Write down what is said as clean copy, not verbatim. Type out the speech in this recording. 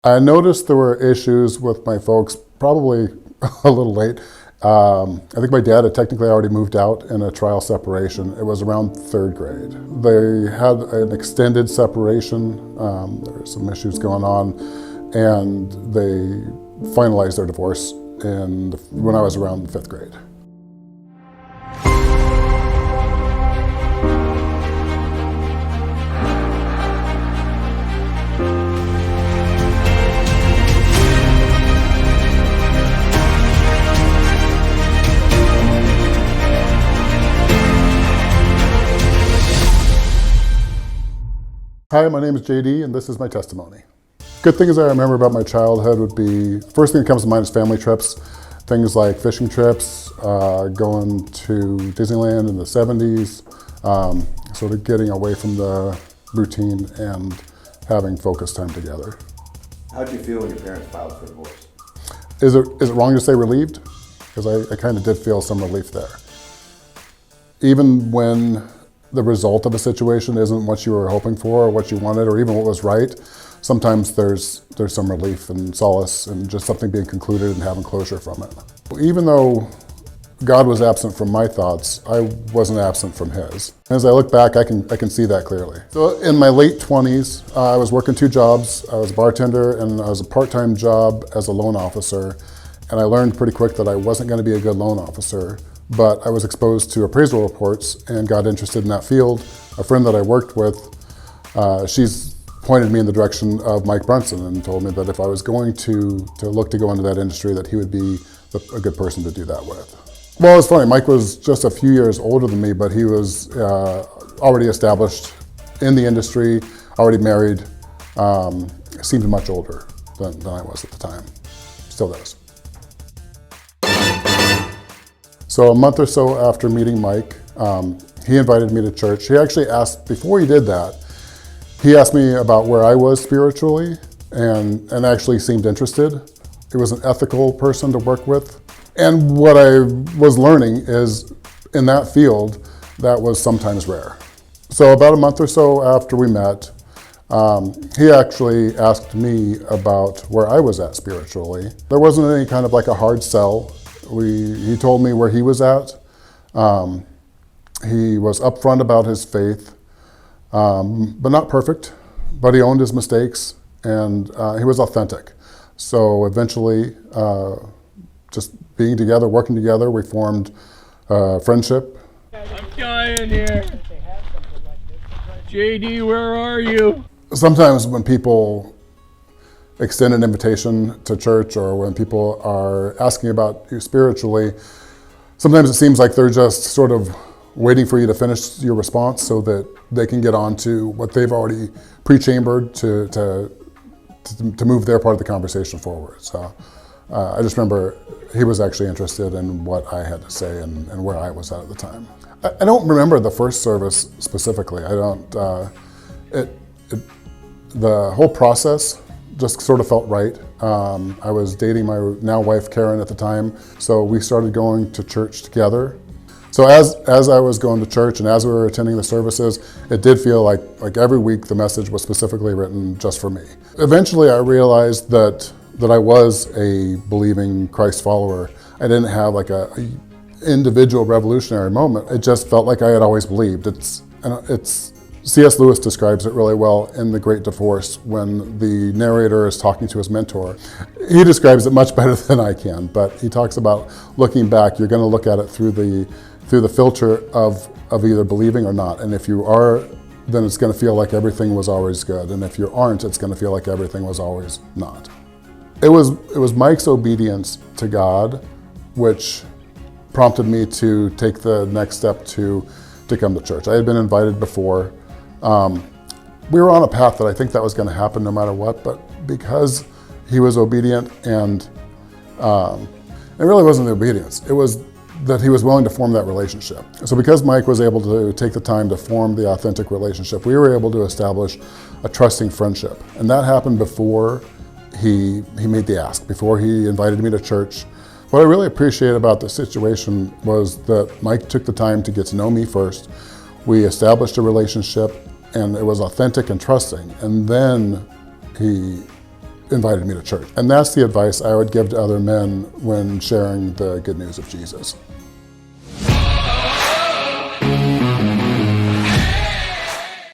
I noticed there were issues with my folks, probably a little late. I think my dad had technically already moved out in a trial separation. It was around third grade. They had an extended separation. There were some issues going on, and they finalized their divorce when I was around fifth grade. Hi, my name is JD, and this is my testimony. Good things I remember about my childhood would be, first thing that comes to mind is family trips. Things like fishing trips, going to Disneyland in the 70s, sort of getting away from the routine and having focused time together. How did you feel when your parents filed for divorce? Is it wrong to say relieved? Because I kind of did feel some relief there. Even when the result of a situation isn't what you were hoping for or what you wanted or even what was right, sometimes there's some relief and solace and just something being concluded and having closure from it. Even though God was absent from my thoughts, I wasn't absent from His. As I look back, I can see that clearly. So in my late 20s, I was working two jobs. I was a bartender and I was a part-time job as a loan officer. And I learned pretty quick that I wasn't going to be a good loan officer. But I was exposed to appraisal reports and got interested in that field. A friend that I worked with, she's pointed me in the direction of Mike Brunson and told me that if I was going to look to go into that industry, that he would be a good person to do that with. Well, it's funny, Mike was just a few years older than me, but he was already established in the industry, already married, seemed much older than I was at the time, still does. So a month or so after meeting Mike, he invited me to church. He actually asked, before he did that, he asked me about where I was spiritually and actually seemed interested. He was an ethical person to work with. And what I was learning is in that field, that was sometimes rare. So about a month or so after we met, he actually asked me about where I was at spiritually. There wasn't any kind of like a hard sell. He told me where he was at. He was upfront about his faith, but not perfect, but he owned his mistakes and he was authentic. So eventually, just being together, working together, we formed friendship. I'm dying here. JD, where are you? Sometimes when people extend an invitation to church or when people are asking about you spiritually, sometimes it seems like they're just sort of waiting for you to finish your response so that they can get on to what they've already pre-chambered to move their part of the conversation forward. So I just remember he was actually interested in what I had to say and where I was at the time. I don't remember the first service specifically. I don't, the whole process just sort of felt right. I was dating my now wife Karen at the time, so we started going to church together. So as I was going to church and as we were attending the services, it did feel like every week the message was specifically written just for me. Eventually I realized that I was a believing Christ follower. I didn't have like a individual revolutionary moment. It just felt like I had always believed. It's C.S. Lewis describes it really well in The Great Divorce when the narrator is talking to his mentor. He describes it much better than I can, but he talks about looking back, you're going to look at it through the filter of either believing or not. And if you are, then it's going to feel like everything was always good. And if you aren't, it's going to feel like everything was always not. It was Mike's obedience to God which prompted me to take the next step to come to church. I had been invited before. We were on a path that I think that was going to happen no matter what, but because he was obedient and it really wasn't the obedience, it was that he was willing to form that relationship. So because Mike was able to take the time to form the authentic relationship, we were able to establish a trusting friendship. And that happened before he made the ask, before he invited me to church. What I really appreciate about the situation was that Mike took the time to get to know me first. We established a relationship and it was authentic and trusting. And then he invited me to church. And that's the advice I would give to other men when sharing the good news of Jesus.